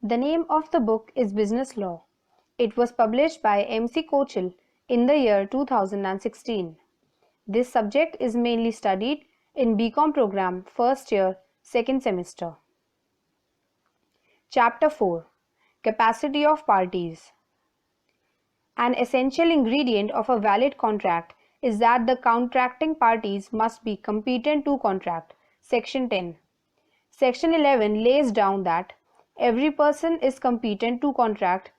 The name of the book is Business Law. It was published by M.C. Kochel in the year 2016. This subject is mainly studied in BCom program first year, second semester. Chapter 4. Capacity of Parties. An essential ingredient of a valid contract is that the contracting parties must be competent to contract. Section 10. Section 11 lays down that every person is competent to contract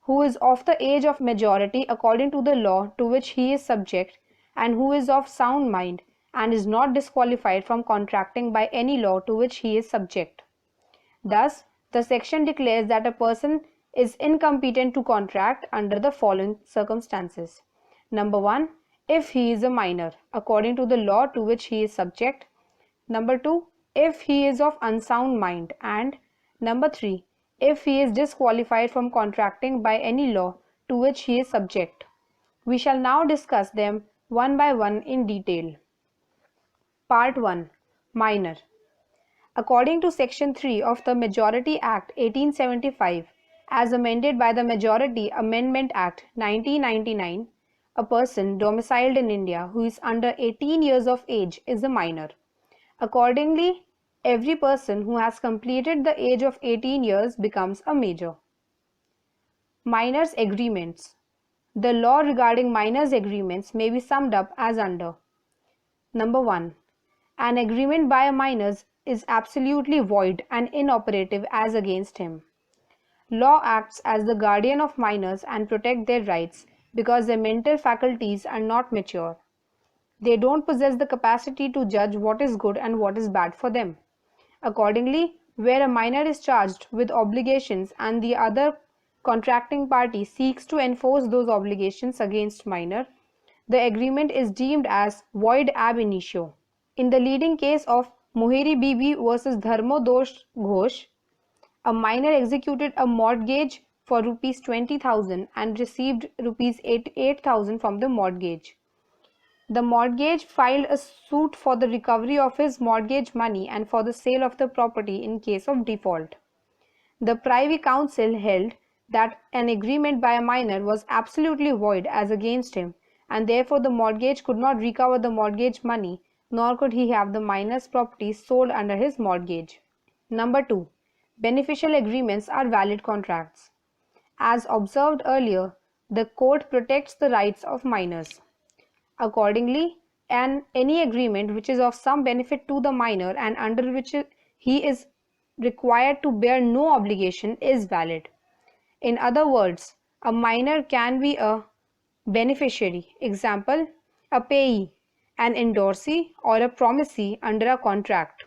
who is of the age of majority according to the law to which he is subject, and who is of sound mind and is not disqualified from contracting by any law to which he is subject. Thus, the section declares that a person is incompetent to contract under the following circumstances. Number 1, if he is a minor according to the law to which he is subject. Number 2, if he is of unsound mind, and number 3, if he is disqualified from contracting by any law to which he is subject. We shall now discuss them one by one in detail. Part 1. Minor. According to Section 3 of the Majority Act 1875, as amended by the Majority Amendment Act 1999, a person domiciled in India who is under 18 years of age is a minor. Accordingly, every person who has completed the age of 18 years becomes a major. Minors' agreements. The law regarding minors' agreements may be summed up as under. Number 1. An agreement by a minor is absolutely void and inoperative as against him. Law acts as the guardian of minors and protects their rights because their mental faculties are not mature. They don't possess the capacity to judge what is good and what is bad for them. Accordingly, where a minor is charged with obligations and the other contracting party seeks to enforce those obligations against minor, the agreement is deemed as void ab initio. In the leading case of Moheri Bibi versus Dharmodosh Ghosh, a minor executed a mortgage for rupees 20,000 and received rupees 8,000 from the mortgage. The mortgage filed a suit for the recovery of his mortgage money and for the sale of the property in case of default. The Privy Council held that an agreement by a minor was absolutely void as against him, and therefore the mortgage could not recover the mortgage money, nor could he have the minor's property sold under his mortgage. Number 2. Beneficial agreements are valid contracts. As observed earlier, the court protects the rights of minors. Accordingly, any agreement which is of some benefit to the minor and under which he is required to bear no obligation is valid. In other words, a minor can be a beneficiary, example, a payee, an endorsee, or a promisee under a contract.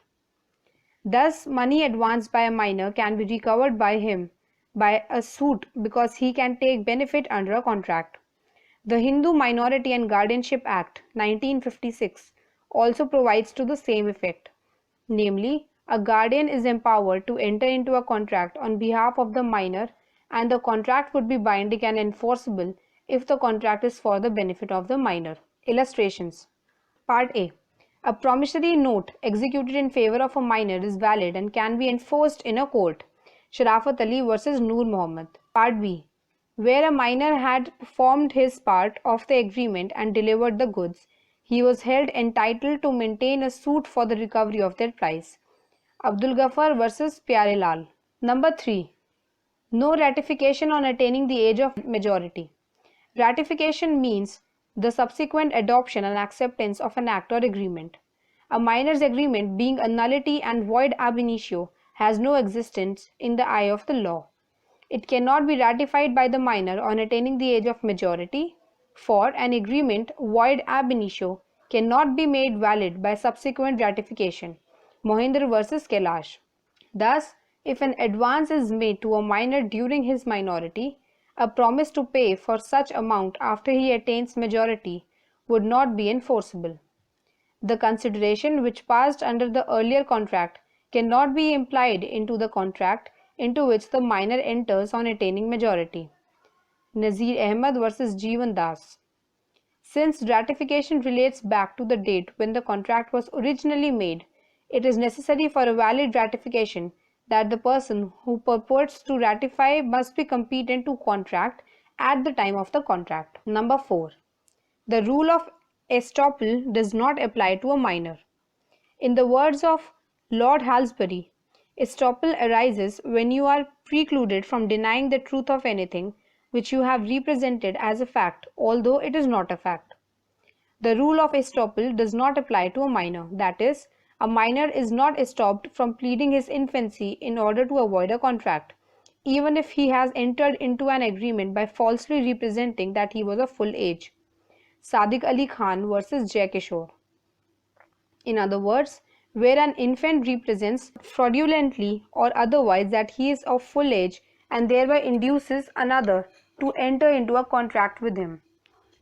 Thus, money advanced by a minor can be recovered by him by a suit because he can take benefit under a contract. The Hindu Minority and Guardianship Act 1956 also provides to the same effect. Namely, a guardian is empowered to enter into a contract on behalf of the minor, and the contract would be binding and enforceable if the contract is for the benefit of the minor. Illustrations. Part A. A promissory note executed in favor of a minor is valid and can be enforced in a court. Sharafat Ali versus Noor Muhammad. Part B. Where a minor had performed his part of the agreement and delivered the goods, he was held entitled to maintain a suit for the recovery of their price. Abdul Ghaffar versus Pyare Lal. Number 3. No ratification on attaining the age of majority. Ratification means the subsequent adoption and acceptance of an act or agreement. A minor's agreement, being a nullity and void ab initio, has no existence in the eye of the law. It cannot be ratified by the minor on attaining the age of majority, for an agreement void ab initio cannot be made valid by subsequent ratification. Mohinder versus Kailash. Thus, if an advance is made to a minor during his minority, a promise to pay for such amount after he attains majority would not be enforceable. The consideration which passed under the earlier contract cannot be implied into the contract into which the minor enters on attaining majority. Nazir Ahmed versus Jeevan Das. Since ratification relates back to the date when the contract was originally made, it is necessary for a valid ratification that the person who purports to ratify must be competent to contract at the time of the contract. Number 4. The rule of estoppel does not apply to a minor. In the words of Lord Halsbury, estoppel arises when you are precluded from denying the truth of anything which you have represented as a fact, although it is not a fact. The rule of estoppel does not apply to a minor, that is, a minor is not estopped from pleading his infancy in order to avoid a contract, even if he has entered into an agreement by falsely representing that he was of full age. Sadiq Ali Khan versus Jay Kishore. In other words, where an infant represents fraudulently or otherwise that he is of full age and thereby induces another to enter into a contract with him,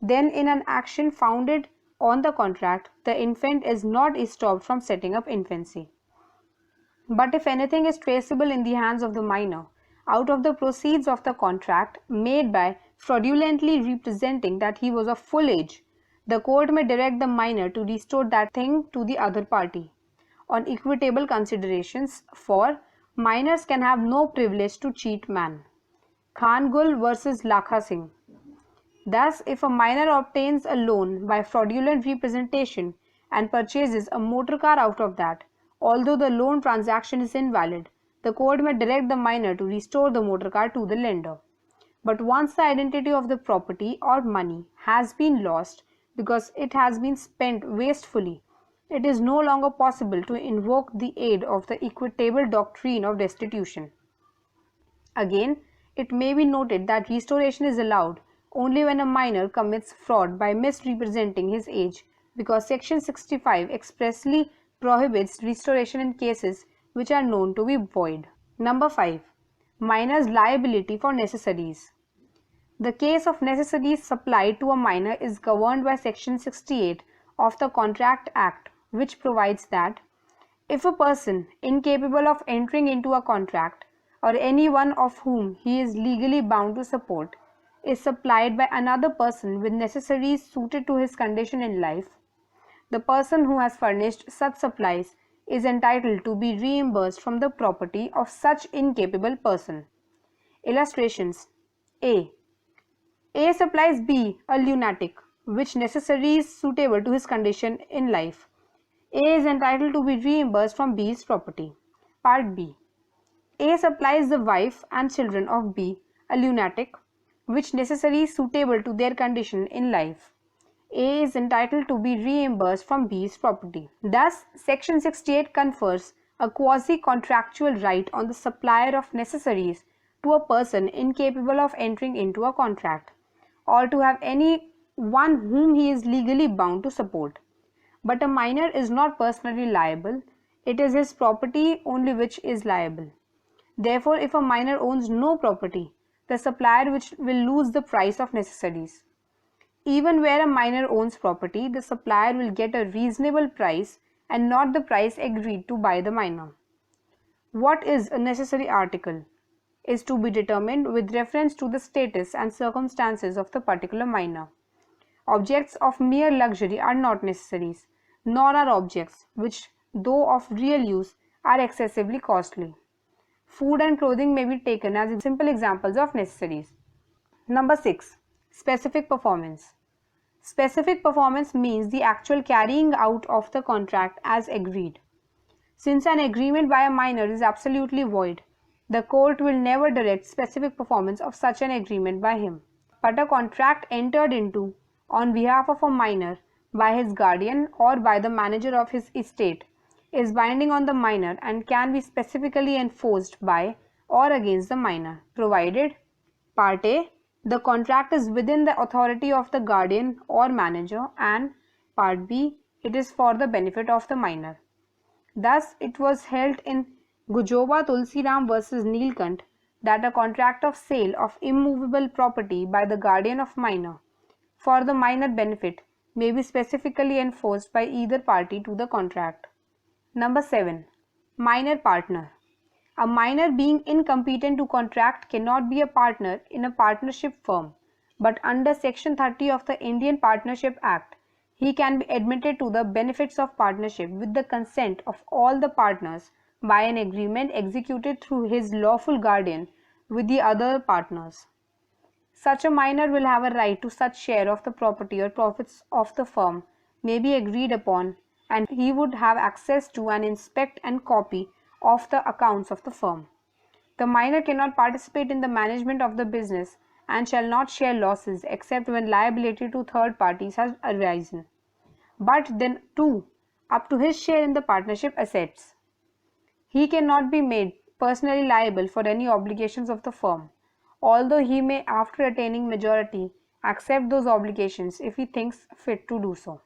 then in an action founded on the contract, the infant is not estopped from setting up infancy. But if anything is traceable in the hands of the minor, out of the proceeds of the contract made by fraudulently representing that he was of full age, the court may direct the minor to restore that thing to the other party on equitable considerations, for minors can have no privilege to cheat man. Khangul versus Lakha Singh. Thus, if a minor obtains a loan by fraudulent representation and purchases a motor car out of that, although the loan transaction is invalid, the court may direct the minor to restore the motor car to the lender. But once the identity of the property or money has been lost because it has been spent wastefully, it is no longer possible to invoke the aid of the equitable doctrine of restitution. Again, it may be noted that restoration is allowed only when a minor commits fraud by misrepresenting his age, because Section 65 expressly prohibits restoration in cases which are known to be void. Number 5. Minor's liability for necessaries. The case of necessaries supplied to a minor is governed by Section 68 of the Contract Act, which provides that if a person incapable of entering into a contract, or any one of whom he is legally bound to support, is supplied by another person with necessaries suited to his condition in life, the person who has furnished such supplies is entitled to be reimbursed from the property of such incapable person. Illustrations. A supplies B a lunatic, which necessaries suitable to his condition in life. A is entitled to be reimbursed from B's property. Part B. A supplies the wife and children of B a lunatic, which necessaries suitable to their condition in life. A is entitled to be reimbursed from B's property. Thus, Section 68 confers a quasi-contractual right on the supplier of necessaries to a person incapable of entering into a contract, or to have any one whom he is legally bound to support. But a minor is not personally liable, it is his property only which is liable. Therefore, if a minor owns no property, the supplier will lose the price of necessaries. Even where a minor owns property, the supplier will get a reasonable price and not the price agreed to by the minor. What is a necessary article is to be determined with reference to the status and circumstances of the particular minor. Objects of mere luxury are not necessaries, nor are objects which, though of real use, are excessively costly. Food and clothing may be taken as simple examples of necessaries. Number 6. Specific performance. Specific performance means the actual carrying out of the contract as agreed. Since an agreement by a minor is absolutely void, the court will never direct specific performance of such an agreement by him. But a contract entered into on behalf of a minor by his guardian or by the manager of his estate is binding on the minor and can be specifically enforced by or against the minor, provided Part A. The contract is within the authority of the guardian or manager, and Part B. It is for the benefit of the minor. Thus, it was held in Gujoba Tulsiram versus Neelkant that a contract of sale of immovable property by the guardian of minor for the minor benefit may be specifically enforced by either party to the contract. Number 7. Minor partner. A minor being incompetent to contract cannot be a partner in a partnership firm, but under Section 30 of the Indian Partnership Act, he can be admitted to the benefits of partnership with the consent of all the partners by an agreement executed through his lawful guardian with the other partners. Such a minor will have a right to such share of the property or profits of the firm may be agreed upon, and he would have access to and inspect and copy of the accounts of the firm. The minor cannot participate in the management of the business and shall not share losses except when liability to third parties has arisen, but then too up to his share in the partnership assets. He cannot be made personally liable for any obligations of the firm, although he may, after attaining majority, accept those obligations if he thinks fit to do so.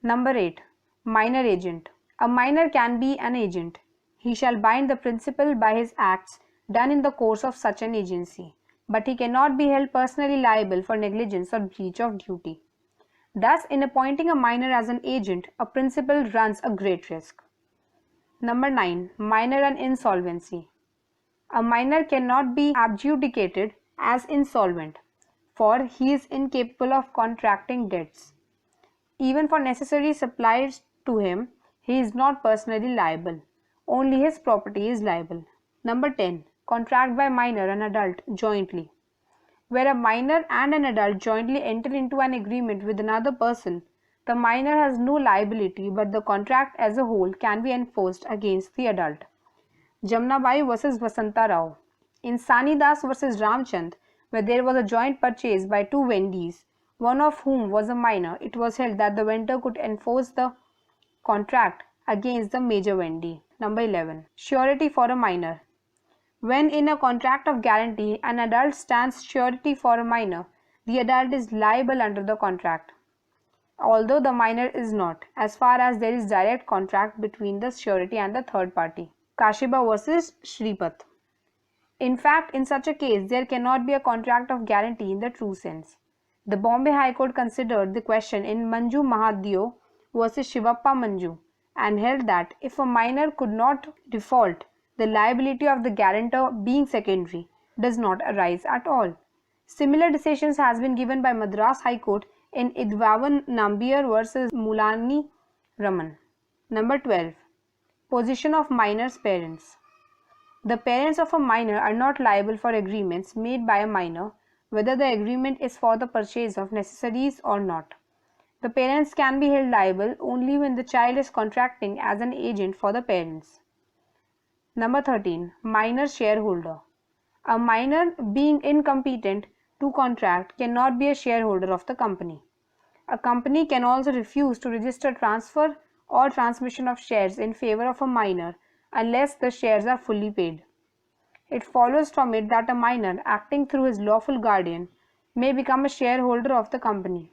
Number 8. Minor agent. A minor can be an agent. He shall bind the principal by his acts done in the course of such an agency, but he cannot be held personally liable for negligence or breach of duty. Thus, in appointing a minor as an agent, a principal runs a great risk. Number 9. Minor and insolvency. A minor cannot be adjudicated as insolvent, for he is incapable of contracting debts. Even for necessary supplies to him, he is not personally liable. Only his property is liable. Number 10. Contract by minor and adult jointly. Where a minor and an adult jointly enter into an agreement with another person, the minor has no liability, but the contract as a whole can be enforced against the adult. Jamnabai vs. Vasanta Rao. In Sani Das vs. Ramchand, where there was a joint purchase by two vendees, one of whom was a minor, it was held that the vendor could enforce the contract against the major vendee. Number 11. Surety for a minor. When in a contract of guarantee, an adult stands surety for a minor, the adult is liable under the contract, although the minor is not, as far as there is direct contract between the surety and the third party. Kashiba vs. Shripat. In fact, in such a case, there cannot be a contract of guarantee in the true sense. The Bombay High Court considered the question in Manju Mahadeo vs. Shivappa Manju and held that if a minor could not default, the liability of the guarantor, being secondary, does not arise at all. Similar decisions has been given by Madras High Court in Idvavan Nambiar vs. Mulani Raman. Number 12. Position of minor's parents. The parents of a minor are not liable for agreements made by a minor, whether the agreement is for the purchase of necessaries or not. The parents can be held liable only when the child is contracting as an agent for the parents. Number 13. Minor shareholder. A minor, being incompetent to contract, cannot be a shareholder of the company. A company can also refuse to register transfer or transmission of shares in favor of a minor unless the shares are fully paid. It follows from it that a minor, acting through his lawful guardian, may become a shareholder of the company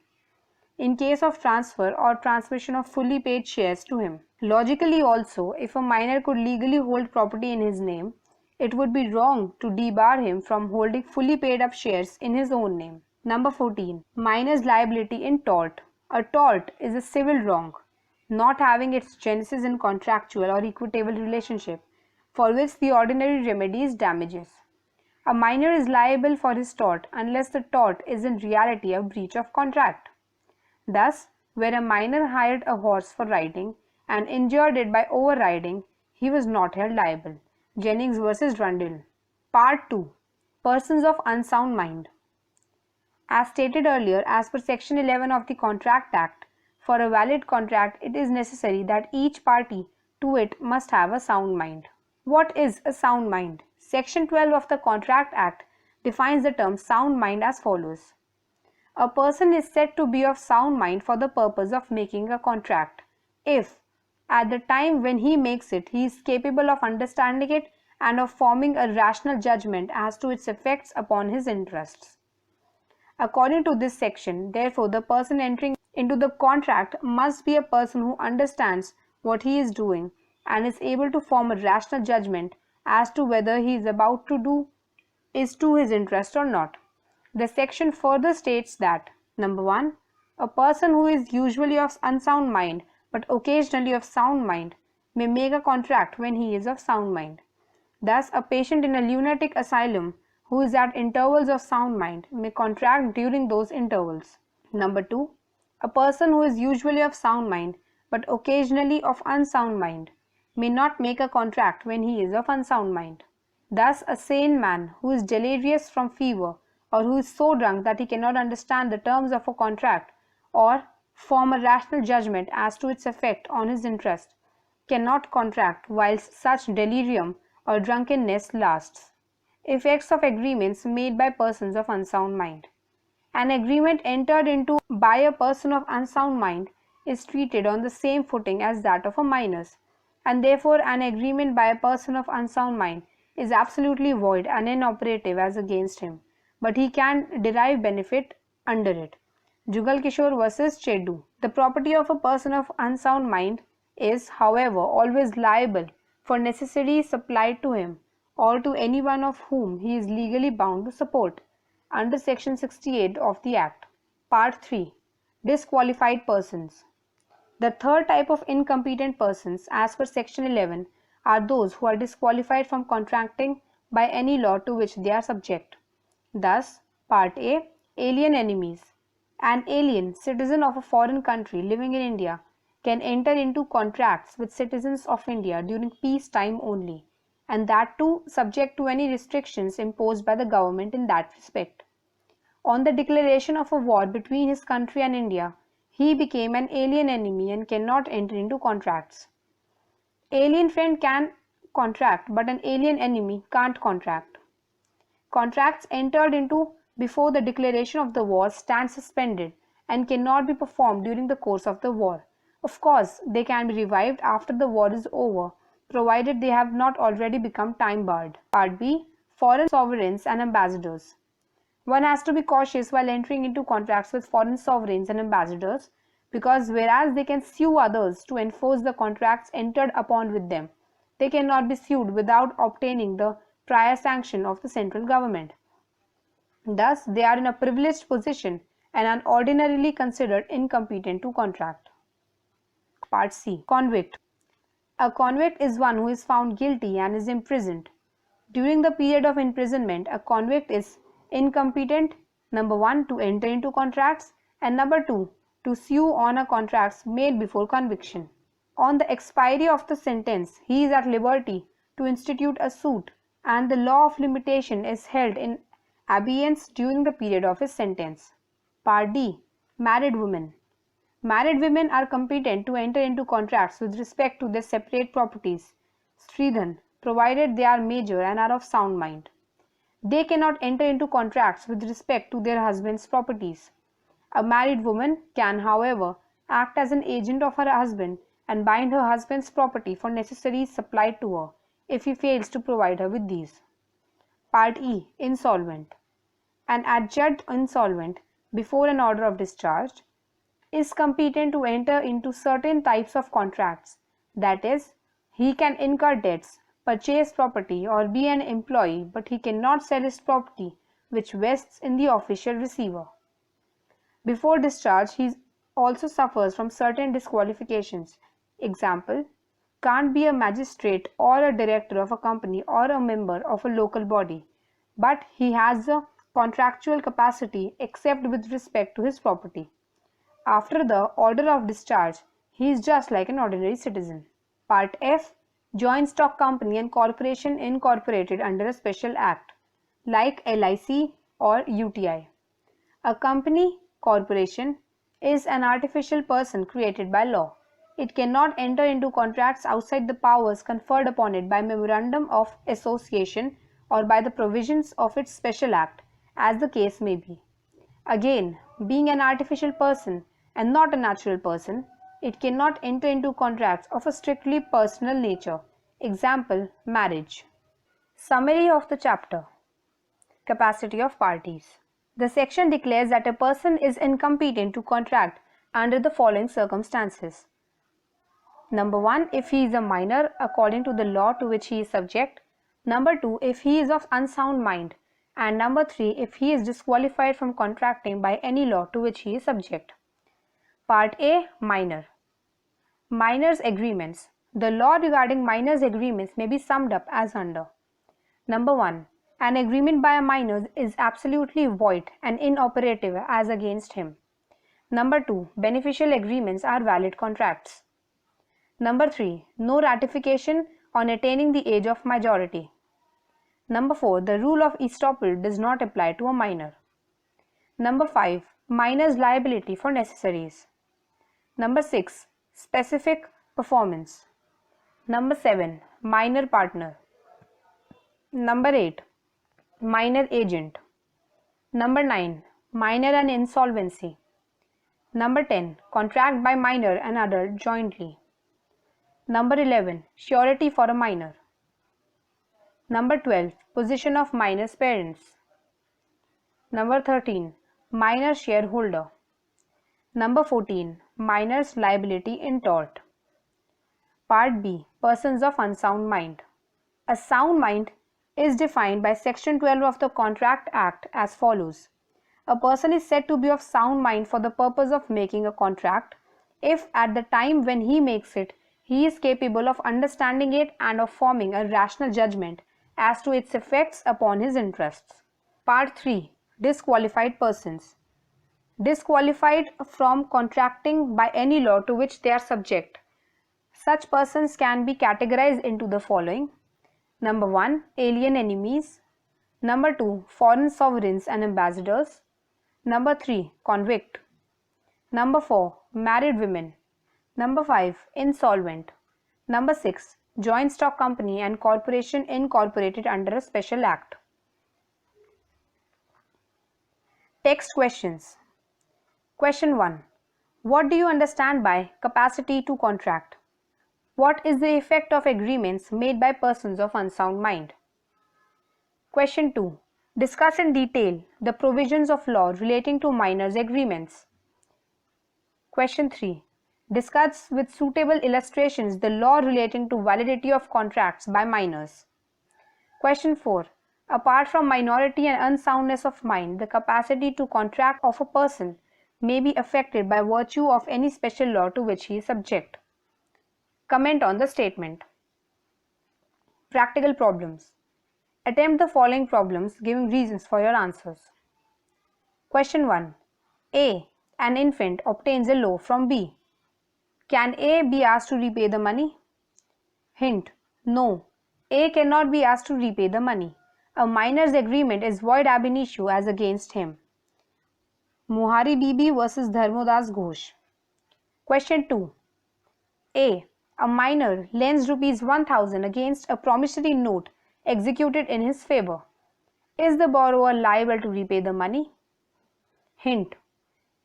in case of transfer or transmission of fully paid shares to him. Logically also, if a minor could legally hold property in his name, it would be wrong to debar him from holding fully paid up shares in his own name. Number 14. Minor's liability in tort. A tort is a civil wrong, not having its genesis in contractual or equitable relationship, for which the ordinary remedy is damages. A minor is liable for his tort unless the tort is in reality a breach of contract. Thus, where a minor hired a horse for riding and injured it by overriding, he was not held liable. Jennings vs. Rundle. Part 2. Persons of unsound mind. As stated earlier, as per Section 11 of the Contract Act, for a valid contract, it is necessary that each party to it must have a sound mind. What is a sound mind? Section 12 of the Contract Act defines the term sound mind as follows. A person is said to be of sound mind for the purpose of making a contract if, at the time when he makes it, he is capable of understanding it and of forming a rational judgment as to its effects upon his interests. According to this section, therefore, the person entering into the contract must be a person who understands what he is doing and is able to form a rational judgment as to whether he is about to do is to his interest or not. The section further states that, number 1, a person who is usually of unsound mind but occasionally of sound mind may make a contract when he is of sound mind. Thus, a patient in a lunatic asylum who is at intervals of sound mind may contract during those intervals. Number 2, a person who is usually of sound mind but occasionally of unsound mind may not make a contract when he is of unsound mind. Thus, a sane man who is delirious from fever, or who is so drunk that he cannot understand the terms of a contract or form a rational judgment as to its effect on his interest, cannot contract whilst such delirium or drunkenness lasts. Effects of agreements made by persons of unsound mind. An agreement entered into by a person of unsound mind is treated on the same footing as that of a minors, and therefore an agreement by a person of unsound mind is absolutely void and inoperative as against him, but he can derive benefit under it. Jugal Kishore versus Chedu. The property of a person of unsound mind is, however, always liable for necessaries supplied to him or to any one of whom he is legally bound to support under Section 68 of the Act. Part 3. Disqualified persons. The third type of incompetent persons, as per Section 11, are those who are disqualified from contracting by any law to which they are subject. Thus, Part A. Alien enemies. An alien citizen of a foreign country living in India can enter into contracts with citizens of India during peace time only, and that too subject to any restrictions imposed by the government in that respect. On the declaration of a war between his country and India, he became an alien enemy and cannot enter into contracts. Alien friend can contract, but an alien enemy can't contract. Contracts entered into before the declaration of the war stand suspended and cannot be performed during the course of the war. Of course, they can be revived after the war is over, provided they have not already become time-barred. Part B. Foreign sovereigns and ambassadors. One has to be cautious while entering into contracts with foreign sovereigns and ambassadors, because whereas they can sue others to enforce the contracts entered upon with them, they cannot be sued without obtaining the prior sanction of the central government. Thus, they are in a privileged position and are ordinarily considered incompetent to contract. Part C. Convict. A convict is one who is found guilty and is imprisoned. During the period of imprisonment, a convict is incompetent, number 1, to enter into contracts, and number 2, to sue on a contracts made before conviction. On the expiry of the sentence, he is at liberty to institute a suit, and the law of limitation is held in abeyance during the period of his sentence. Part D. Married women. Married women are competent to enter into contracts with respect to their separate properties, Stridhan, provided they are major and are of sound mind. They cannot enter into contracts with respect to their husband's properties. A married woman can, however, act as an agent of her husband and bind her husband's property for necessaries supplied to her if he fails to provide her with these. Part E. Insolvent. An adjudged insolvent before an order of discharge is competent to enter into certain types of contracts, that is, he can incur debts, purchase property or be an employee, but he cannot sell his property which vests in the official receiver. Before discharge, he also suffers from certain disqualifications. Example, can't be a magistrate or a director of a company or a member of a local body, but he has a contractual capacity except with respect to his property. After the order of discharge, he is just like an ordinary citizen. Part F. Joint stock company and corporation incorporated under a special act, like LIC or UTI. A company, corporation, is an artificial person created by law. It cannot enter into contracts outside the powers conferred upon it by memorandum of association or by the provisions of its special act, as the case may be. Again, being an artificial person and not a natural person, it cannot enter into contracts of a strictly personal nature. Example, marriage. Summary of the chapter. Capacity of parties. The section declares that a person is incompetent to contract under the following circumstances. Number 1, if he is a minor according to the law to which he is subject. Number 2, if he is of unsound mind. And number 3, if he is disqualified from contracting by any law to which he is subject. Part A. Minor. Minors' agreements. The law regarding minors' agreements may be summed up as under. Number 1. An agreement by a minor is absolutely void and inoperative as against him. Number 2. Beneficial agreements are valid contracts. Number 3. No ratification on attaining the age of majority. Number 4. The rule of estoppel does not apply to a minor. Number 5. Minor's liability for necessaries. Number 6. Specific performance. Number 7. Minor partner. Number 8. Minor agent. Number 9. Minor and insolvency. Number 10. Contract by minor and adult jointly. Number 11. Surety for a minor. Number 12. Position of minor's parents. Number 13. Minor shareholder. Number 14. Minor's liability in tort. Part B. Persons of unsound mind. A sound mind is defined by Section 12 of the Contract Act as follows. A person is said to be of sound mind for the purpose of making a contract if at the time when he makes it, he is capable of understanding it and of forming a rational judgment as to its effects upon his interests. Part 3. Disqualified persons. Disqualified from contracting by any law to which they are subject. Such persons can be categorized into the following. Number 1. Alien enemies. Number 2. Foreign sovereigns and ambassadors. Number 3. Convict. Number 4. Married women. Number 5. Insolvent. Number 6. Joint stock company and corporation incorporated under a special act. Text questions. Question 1. What do you understand by capacity to contract? What is the effect of agreements made by persons of unsound mind? Question 2. Discuss in detail the provisions of law relating to minors' agreements. Question 3. Discuss with suitable illustrations the law relating to validity of contracts by minors. Question 4. Apart from minority and unsoundness of mind, the capacity to contract of a person may be affected by virtue of any special law to which he is subject. Comment on the statement. Practical problems. Attempt the following problems giving reasons for your answers. Question 1. A. An infant obtains a loan from B. Can A be asked to repay the money? Hint. No. A cannot be asked to repay the money. A minor's agreement is void ab initio as against him. Mohari Bibi versus Dharmodas Ghosh. Question 2. A. A minor lends rupees 1000 against a promissory note executed in his favor. Is the borrower liable to repay the money? Hint.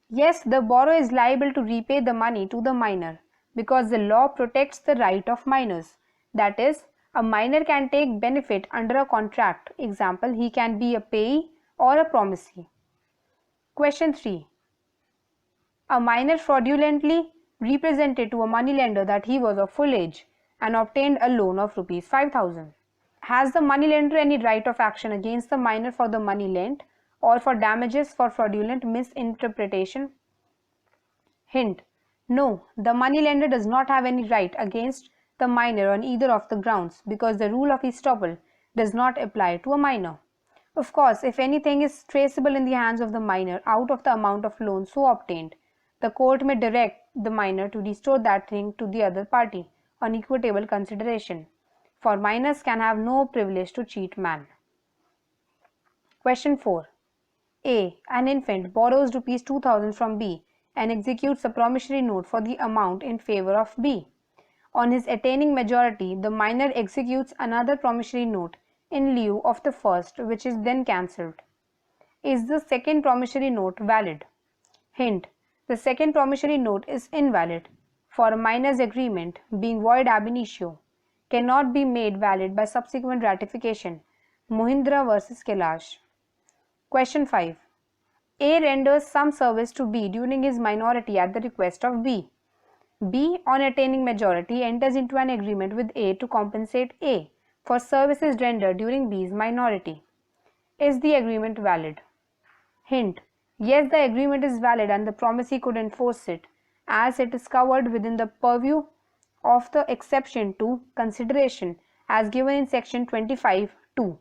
Yes, the borrower is liable to repay the money to the minor because the law protects the right of minors. That is, a minor can take benefit under a contract. Example, he can be a payee or a promisee. Question 3. A minor fraudulently represented to a moneylender that he was of full age and obtained a loan of rupees 5000. Has the moneylender any right of action against the minor for the money lent or for damages for fraudulent misinterpretation? Hint. No, the moneylender does not have any right against the minor on either of the grounds because the rule of estoppel does not apply to a minor. Of course, if anything is traceable in the hands of the minor out of the amount of loan so obtained, the court may direct the minor to restore that thing to the other party on equitable consideration, for minors can have no privilege to cheat man. Question 4. A. An infant borrows rupees 2000 from B and executes a promissory note for the amount in favor of B. On his attaining majority, the minor executes another promissory note in lieu of the first, which is then cancelled. Is the second promissory note valid? Hint. The second promissory note is invalid, for a minor's agreement, being void ab initio, cannot be made valid by subsequent ratification. Mohindra versus Kailash. Question 5. A renders some service to B during his minority at the request of B. B, on attaining majority, enters into an agreement with A to compensate A for services rendered during B's minority. Is the agreement valid? Hint. Yes, the agreement is valid and the promisee could enforce it, as it is covered within the purview of the exception to consideration as given in section 25(2).